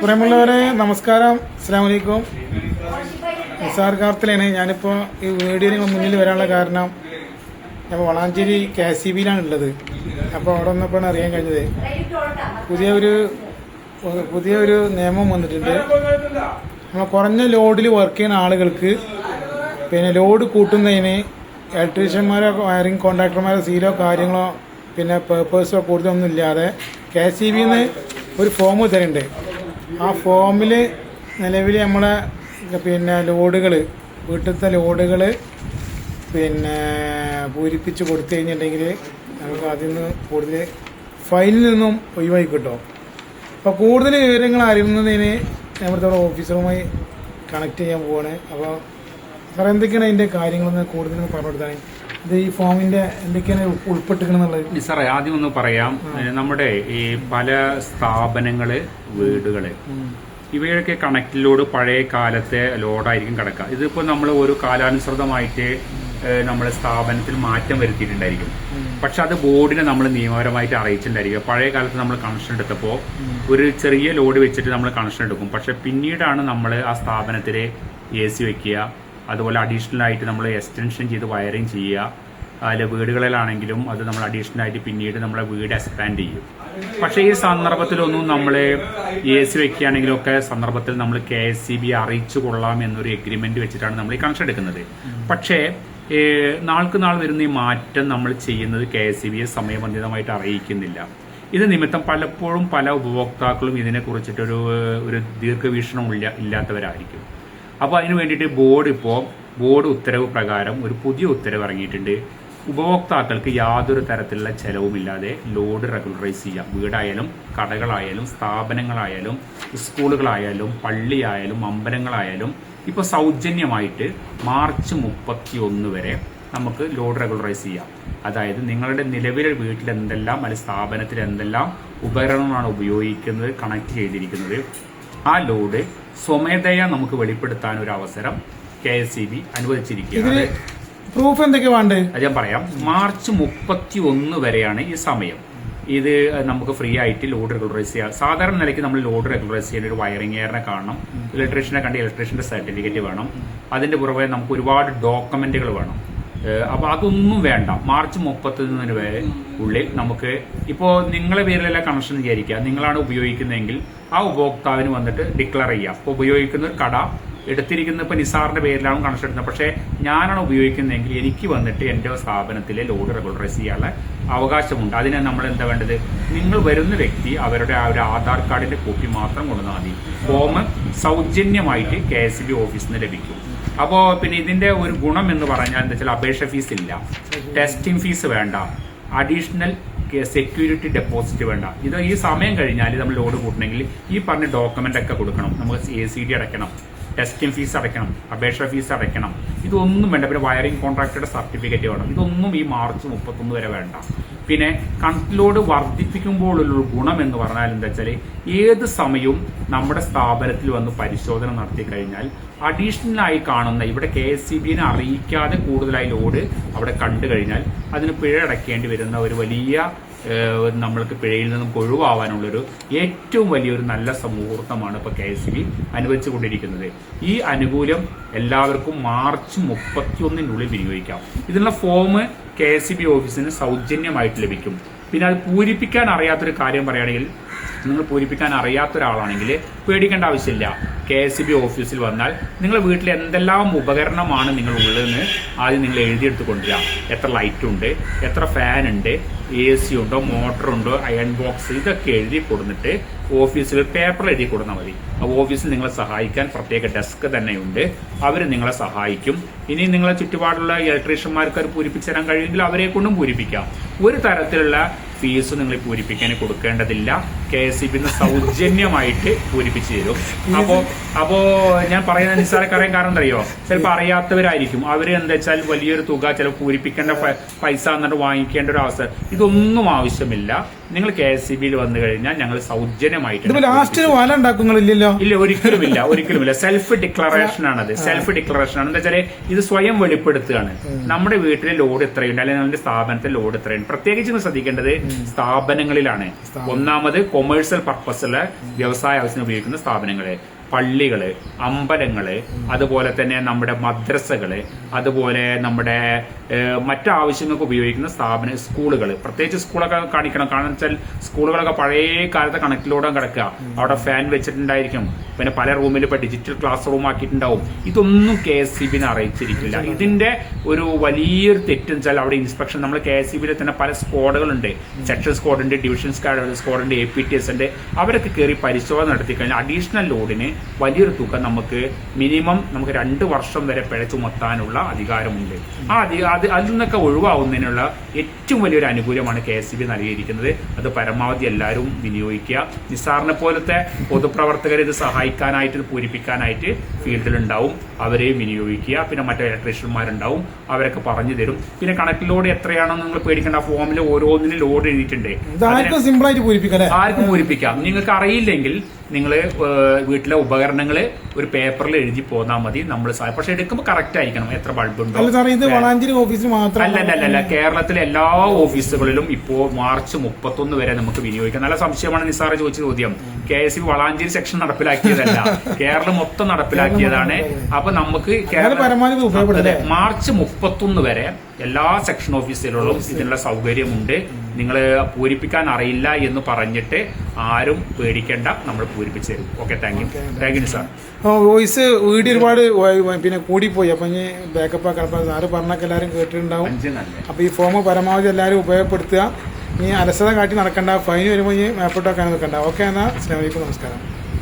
പ്രിയമുള്ളവരെ നമസ്കാരം, അസ്സലാമു അലൈക്കും. നിസാർ കാർത്തിലാണ്. ഞാനിപ്പോൾ ഈ വീഡിയോയിൽ മുന്നിൽ വരാനുള്ള കാരണം ഞാൻ വളാഞ്ചേരി KCBയിലാണ് ഉള്ളത്. അപ്പോൾ അവിടെ വന്നപ്പോഴാണ് അറിയാൻ കഴിഞ്ഞത് പുതിയൊരു നിയമം വന്നിട്ടുണ്ട്. നമ്മൾ കുറഞ്ഞ ലോഡിൽ വർക്ക് ചെയ്യുന്ന ആളുകൾക്ക് പിന്നെ ലോഡ് കൂട്ടുന്നതിന് ഇലക്ട്രീഷ്യന്മാരോ വയറിംഗ് കോൺട്രാക്ടർമാരോ സീലോ കാര്യങ്ങളോ പിന്നെ പേപ്പേഴ്സോ കൂടുതലൊന്നും ഇല്ലാതെ KCBയിൽ നിന്ന് ഒരു ഫോം തരുന്നുണ്ട്. ആ ഫോമിൽ നിലവിൽ നമ്മളെ പിന്നെ ലോഡുകൾ വീട്ടിലത്തെ ലോഡുകൾ പിന്നെ പൂരിപ്പിച്ച് കൊടുത്തു കഴിഞ്ഞിട്ടുണ്ടെങ്കിൽ നമുക്ക് അതിൽ നിന്ന് കൂടുതൽ ഫൈനിൽ നിന്നും ഒഴിവായി കിട്ടും. അപ്പോൾ കൂടുതൽ വിവരങ്ങൾ അറിയുന്നതിന് നമ്മുടെ ഓഫീസറുമായി കണക്ട് ചെയ്യാൻ പോവാണ്. അപ്പോൾ സാർ എന്തൊക്കെയാണ് അതിൻ്റെ കാര്യങ്ങളൊന്ന് കൂടുതൽ പറഞ്ഞു കൊടുത്താണ്. ഇത് ഈ ഫോമിന്റെ എന്തൊക്കെയാണ് ഉൾപ്പെട്ടിരിക്കണമെന്നുള്ളത് സാറേ ആദ്യം ഒന്ന് പറയാം. നമ്മുടെ ഈ പല സ്ഥാപനങ്ങള്, വീടുകള് ഇവയൊക്കെ കണക്റ്റിലോട് പഴയ കാലത്തെ ലോഡായിരിക്കും കിടക്കുക. ഇതിപ്പോ നമ്മൾ ഒരു കാലാനുസൃതമായിട്ട് നമ്മളെ സ്ഥാപനത്തിൽ മാറ്റം വരുത്തിയിട്ടുണ്ടായിരിക്കും. പക്ഷെ അത് ബോർഡിനെ നമ്മൾ നിയമപരമായിട്ട് അറിയിച്ചിട്ടുണ്ടായിരിക്കും. പഴയ കാലത്ത് നമ്മൾ കണക്ഷൻ എടുത്തപ്പോൾ ഒരു ചെറിയ ലോഡ് വെച്ചിട്ട് നമ്മൾ കണക്ഷൻ എടുക്കും. പക്ഷെ പിന്നീടാണ് നമ്മൾ ആ സ്ഥാപനത്തിൽ AC വെക്കുക, അതുപോലെ അഡീഷണൽ ആയിട്ട് നമ്മൾ എക്സ്റ്റൻഷൻ ചെയ്ത് വയറിങ് ചെയ്യുക. അതിൽ വീടുകളിലാണെങ്കിലും അത് നമ്മൾ അഡീഷണൽ ആയിട്ട് പിന്നീട് നമ്മളെ വീട് എക്സ്പാൻഡ് ചെയ്യും. പക്ഷേ ഈ സന്ദർഭത്തിലൊന്നും നമ്മൾ AC വെക്കുകയാണെങ്കിലും ഒക്കെ സന്ദർഭത്തിൽ നമ്മൾ KCB അറിയിച്ചു കൊള്ളാം എന്നൊരു എഗ്രിമെന്റ് വെച്ചിട്ടാണ് നമ്മൾ ഈ കണക്ഷൻ എടുക്കുന്നത്. പക്ഷേ നാൾക്ക് നാൾ വരുന്ന ഈ മാറ്റം നമ്മൾ ചെയ്യുന്നത് KCBയെ സമയബന്ധിതമായിട്ട് അറിയിക്കുന്നില്ല. ഇത് നിമിത്തം പലപ്പോഴും പല ഉപഭോക്താക്കളും ഇതിനെക്കുറിച്ചിട്ടൊരു ദീർഘവീക്ഷണം ഇല്ലാത്തവരായിരിക്കും. അപ്പോൾ അതിന് വേണ്ടിയിട്ട് ബോർഡ് ഉത്തരവ് പ്രകാരം ഒരു പുതിയ ഉത്തരവ് ഇറങ്ങിയിട്ടുണ്ട്. ഉപഭോക്താക്കൾക്ക് യാതൊരു തരത്തിലുള്ള ചെലവുമില്ലാതെ ലോഡ് റെഗുലറൈസ് ചെയ്യാം. വീടായാലും കടകളായാലും സ്ഥാപനങ്ങളായാലും സ്കൂളുകളായാലും പള്ളിയായാലും അമ്പലങ്ങളായാലും ഇപ്പോൾ സൗജന്യമായിട്ട് മാർച്ച് 31 വരെ നമുക്ക് ലോഡ് റെഗുലറൈസ് ചെയ്യാം. അതായത് നിങ്ങളുടെ നിലവിലെ വീട്ടിൽ എന്തെല്ലാം അല്ലെങ്കിൽ സ്ഥാപനത്തിൽ എന്തെല്ലാം ഉപകരണങ്ങളാണ് ഉപയോഗിക്കുന്നത്, കണക്ട് ചെയ്തിരിക്കുന്നത്, ആ ലോഡ് സ്വമേധയാ നമുക്ക് വെളിപ്പെടുത്താൻ ഒരു അവസരം KCB അനുവദിച്ചിരിക്കുകയാണ്. പ്രൂഫ് എന്തൊക്കെ വേണ്ടത് അത് ഞാൻ പറയാം. മാർച്ച് 31 വരെയാണ് ഈ സമയം. ഇത് നമുക്ക് ഫ്രീ ആയിട്ട് ലോഡ് റെഗുലറൈസ് ചെയ്യാം. സാധാരണ നിലയ്ക്ക് നമ്മൾ ലോഡ് റെഗുലറൈസ് ചെയ്യാൻ ഒരു വയറിംഗുകാരനെ കാണണം, ഇലക്ട്രീഷ്യനെ കണ്ട് ഇലക്ട്രീഷ്യന്റെ സർട്ടിഫിക്കറ്റ് വേണം, അതിന്റെ പുറമെ നമുക്ക് ഒരുപാട് ഡോക്യുമെന്റുകൾ വേണം. അപ്പൊ അതൊന്നും വേണ്ട. മാർച്ച് 31 വരെ ഉള്ളിൽ നമുക്ക് ഇപ്പോൾ നിങ്ങളെ പേരിലല്ല കണക്ഷൻ വിചാരിക്കുക, നിങ്ങളാണ് ഉപയോഗിക്കുന്നതെങ്കിൽ ആ ഉപഭോക്താവിന് വന്നിട്ട് ഡിക്ലെയർ ചെയ്യാം. അപ്പോൾ ഉപയോഗിക്കുന്ന ഒരു കട എടുത്തിരിക്കുന്നത് ഇപ്പൊ നിസാറിന്റെ പേരിലാണ് കണക്ഷൻ എടുക്കുന്നത്. പക്ഷേ ഞാനാണ് ഉപയോഗിക്കുന്നതെങ്കിൽ എനിക്ക് വന്നിട്ട് എന്റെ സ്ഥാപനത്തിലെ ലോഡ് റെഗുലറൈസ് ചെയ്യാനുള്ള അവകാശമുണ്ട്. അതിന് നമ്മൾ എന്താ വേണ്ടത്? നിങ്ങൾ വരുന്ന വ്യക്തി അവരുടെ ആ ഒരു ആധാർ കാർഡിന്റെ കോപ്പി മാത്രം കൊണ്ടുവന്നാൽ മതി. ഫോം സൗജന്യമായിട്ട് KCB ഓഫീസിൽ നിന്ന് ലഭിക്കും. അപ്പോൾ പിന്നെ ഇതിന്റെ ഒരു ഗുണം എന്ന് പറഞ്ഞാൽ എന്താ വെച്ചാൽ അപേക്ഷ ഫീസ് ഇല്ല, ടെസ്റ്റിംഗ് ഫീസ് വേണ്ട, അഡീഷണൽ സെക്യൂരിറ്റി ഡെപ്പോസിറ്റ് വേണ്ട. ഇത് ഈ സമയം കഴിഞ്ഞാൽ നമ്മൾ ലോഡ് കൂട്ടണമെങ്കിൽ ഈ പറഞ്ഞ ഡോക്യുമെന്റ് ഒക്കെ കൊടുക്കണം. നമുക്ക് ACD അടയ്ക്കണം, ടെസ്റ്റിംഗ് ഫീസ് അടയ്ക്കണം, അപേക്ഷ ഫീസ് അടയ്ക്കണം. ഇതൊന്നും വേണ്ട. പിന്നെ വയറിംഗ് കോൺട്രാക്ടറുടെ സർട്ടിഫിക്കറ്റ് വേണം. ഇതൊന്നും ഈ മാർച്ച് 31 വരെ വേണ്ട. പിന്നെ കണക്ട് ലോഡ് വർദ്ധിപ്പിക്കുമ്പോഴുള്ളൊരു ഗുണം എന്ന് പറഞ്ഞാൽ എന്താ വെച്ചാൽ ഏത് സമയവും നമ്മുടെ സ്ഥാപനത്തിൽ വന്ന് പരിശോധന നടത്തി കഴിഞ്ഞാൽ അഡീഷണൽ ആയി കാണുന്ന ഇവിടെ KCBനെ അറിയിക്കാതെ കൂടുതലായി ലോഡ് അവിടെ കണ്ടു കഴിഞ്ഞാൽ അതിന് പിഴ അടയ്ക്കേണ്ടി വരുന്ന ഒരു വലിയ നമ്മൾക്ക് പിഴയിൽ നിന്നും ഒഴിവാവാനുള്ളൊരു ഏറ്റവും വലിയൊരു നല്ല മുഹൂർത്തമാണ് ഇപ്പോൾ KCB അനുവദിച്ചുകൊണ്ടിരിക്കുന്നത്. ഈ ആനുകൂല്യം എല്ലാവർക്കും മാർച്ച് 31 വിനിയോഗിക്കാം. ഇതിനുള്ള ഫോം KCB ഓഫീസിന് സൗജന്യമായിട്ട് ലഭിക്കും. പിന്നെ അത് പൂരിപ്പിക്കാൻ അറിയാത്തൊരു കാര്യം പറയുകയാണെങ്കിൽ, നിങ്ങൾ പൂരിപ്പിക്കാൻ അറിയാത്ത ഒരാളാണെങ്കിൽ പേടിക്കേണ്ട ആവശ്യമില്ല. KCB ഓഫീസിൽ വന്നാൽ നിങ്ങളുടെ വീട്ടിൽ എന്തെല്ലാം ഉപകരണമാണ് നിങ്ങൾ ഉള്ളതെന്ന് ആദ്യം നിങ്ങൾ എഴുതിയെടുത്ത് കൊണ്ടുവരാം. എത്ര ലൈറ്റ് ഉണ്ട്, എത്ര ഫാൻ ഉണ്ട്, AC ഉണ്ടോ, മോട്ടറുണ്ടോ, അയൺ ബോക്സ്, ഇതൊക്കെ എഴുതി കൊടുത്തിട്ട് ഓഫീസിൽ പേപ്പർ എഴുതി കൊടുത്താൽ മതി. ആ ഓഫീസിൽ നിങ്ങളെ സഹായിക്കാൻ പ്രത്യേക ഡെസ്ക് തന്നെയുണ്ട്. അവർ നിങ്ങളെ സഹായിക്കും. ഇനി നിങ്ങളെ ചുറ്റുപാടുള്ള ഇലക്ട്രീഷ്യന്മാർക്ക് അത് പൂരിപ്പിച്ചു തരാൻ കഴിയുമെങ്കിൽ അവരെ കൊണ്ടും പൂരിപ്പിക്കാം. ഒരു തരത്തിലുള്ള ഫീസ് നിങ്ങൾ പൂരിപ്പിക്കാൻ കൊടുക്കേണ്ടതില്ല. KCB സൗജന്യമായിട്ട് പൂരിപ്പിച്ചു തരും. അപ്പോ ഞാൻ പറയുന്ന നിസ്സാരക്കാരൻ കാരണം എന്തറിയോ, ചിലപ്പോൾ അറിയാത്തവരായിരിക്കും. അവര് എന്താ വെച്ചാൽ വലിയൊരു തുക ചിലപ്പോൾ പൂരിപ്പിക്കേണ്ട പൈസ എന്നിട്ട് വാങ്ങിക്കേണ്ട ഒരു അവസ്ഥ. ഇതൊന്നും ആവശ്യമില്ല. നിങ്ങൾ KCBയിൽ വന്നു കഴിഞ്ഞാൽ ഞങ്ങൾ സൗജന്യമായിട്ട് ഇല്ല, ഒരിക്കലുമില്ല. സെൽഫ് ഡിക്ലറേഷൻ ആണത്. സെൽഫ് ഡിക്ലറേഷൻ ആണ്. എന്താ വെച്ചാൽ ഇത് സ്വയം വെളിപ്പെടുത്തുകയാണ്. നമ്മുടെ വീട്ടിലെ ലോഡ് എത്രയുണ്ട്, അല്ലെങ്കിൽ നമ്മുടെ സ്ഥാപനത്തിലെ ലോഡ് എത്രയുണ്ട്. പ്രത്യേകിച്ച് ശ്രദ്ധിക്കേണ്ടത് സ്ഥാപനങ്ങളിലാണ്. ഒന്നാമത് കൊമേഴ്സ്യൽ പർപ്പസുള്ള വ്യവസായ ആവശ്യത്തിന് ഉപയോഗിക്കുന്ന സ്ഥാപനങ്ങള്, പള്ളികള്, അമ്പലങ്ങള്, അതുപോലെ തന്നെ നമ്മുടെ മദ്രസകള്, അതുപോലെ നമ്മുടെ മറ്റു ആവശ്യങ്ങൾക്ക് ഉപയോഗിക്കുന്ന സ്കൂളുകൾ, പ്രത്യേകിച്ച് സ്കൂളൊക്കെ കാണിക്കണം. കാരണം വെച്ചാൽ സ്കൂളുകളൊക്കെ പഴയ കാലത്തെ കണക്കിലൂടെ കിടക്കുക. അവിടെ ഫാൻ വെച്ചിട്ടുണ്ടായിരിക്കും, പിന്നെ പല റൂമിൽ ഇപ്പൊ ഡിജിറ്റൽ ക്ലാസ് റൂം ആക്കിയിട്ടുണ്ടാവും. ഇതൊന്നും KSEBിനെ അറിയിച്ചിരിക്കില്ല. ഇതിന്റെ ഒരു വലിയൊരു തെറ്റെന്ന് വെച്ചാൽ അവിടെ ഇൻസ്പെക്ഷൻ, നമ്മൾ KSEBിലെ തന്നെ പല സ്ക്വാഡുകളുണ്ട്, സെക്ഷൻ സ്ക്വാഡ് ഉണ്ട്, ഡിവിഷൻ സ്ക്വാഡ് ഉണ്ട്, APTS ഉണ്ട്. അവരൊക്കെ കയറി പരിശോധന നടത്തി കഴിഞ്ഞാൽ അഡീഷണൽ ലോഡിന് വലിയൊരു തുക നമുക്ക് മിനിമം 2 വർഷം വരെ പിഴ ചുമത്താനുള്ള അധികാരമുണ്ട്. അതിൽ നിന്നൊക്കെ ഒഴിവാകുന്നതിനുള്ള ഏറ്റവും വലിയൊരു അനുകൂലമാണ് KSEB നൽകിയിരിക്കുന്നത്. അത് പരമാവധി എല്ലാവരും വിനിയോഗിക്കുക. നിസാറിനെ പോലത്തെ പൊതുപ്രവർത്തകർ ഇത് സഹായിക്കാനായിട്ട്, ഇത് പൂരിപ്പിക്കാനായിട്ട് ഫീൽഡിലുണ്ടാവും, അവരെയും വിനിയോഗിക്കുക. പിന്നെ മറ്റു ഇലക്ട്രീഷ്യന്മാരുണ്ടാവും, അവരൊക്കെ പറഞ്ഞു തരും. പിന്നെ കണക്ട് ലോഡ് എത്രയാണെന്ന് നിങ്ങൾ പേടിക്കേണ്ട. ഫോമിൽ ഓരോന്നിനും ലോഡ് എഴുതിയിട്ടുണ്ട്, ആർക്കും പൂരിപ്പിക്കാം. നിങ്ങൾക്ക് അറിയില്ലെങ്കിൽ നിങ്ങൾ വീട്ടിലെ ഉപകരണങ്ങൾ ഒരു പേപ്പറിൽ എഴുതി പോന്നാൽ മതി. നമ്മൾ പക്ഷെ എടുക്കുമ്പോൾ കറക്റ്റ് ആയിരിക്കണം. എത്ര ബൾബ് ഉണ്ടോ. അല്ല, കേരളത്തിലെ എല്ലാ ഓഫീസുകളിലും ഇപ്പോൾ മാർച്ച് 31 വരെ നമുക്ക് വിനിയോഗിക്കാം. നല്ല സംശയമാണ് നിസാറ് ചോദിച്ച ചോദ്യം. KSEB വളാഞ്ചേരി സെക്ഷൻ നടപ്പിലാക്കിയതല്ല, കേരളം മൊത്തം നടപ്പിലാക്കിയതാണ്. അപ്പൊ നമുക്ക് മാർച്ച് 31 വരെ എല്ലാ സെക്ഷൻ ഓഫീസുകളിലും ഇതിനുള്ള സൗകര്യമുണ്ട്. നിങ്ങൾ പൂരിപ്പിക്കാൻ അറിയില്ല എന്ന് പറഞ്ഞിട്ട് ആരും പേടിക്കേണ്ട, നമ്മൾ പൂരിപ്പിച്ചു തരും. Okay, thank you sir. Voice video ഒരുപാട് പിന്നെ കൂടിപ്പോയി. അപ്പൊ ഇനി ബാക്കപ്പ് ആക്കണം. സാറ് പറഞ്ഞൊക്കെ എല്ലാവരും കേട്ടിട്ടുണ്ടാവും. അപ്പൊ ഈ ഫോം പരമാവധി എല്ലാവരും ഉപയോഗപ്പെടുത്തുക. ഇനി അലസത കാട്ടി നടക്കണ്ട. ഫൈൻ വരുമ്പോൾ ഇനി മേപ്പോട്ടാക്കാൻ നിൽക്കണ്ട. ഓക്കെ, എന്നാൽ അസ്സലാമു അലൈക്കും, നമസ്കാരം.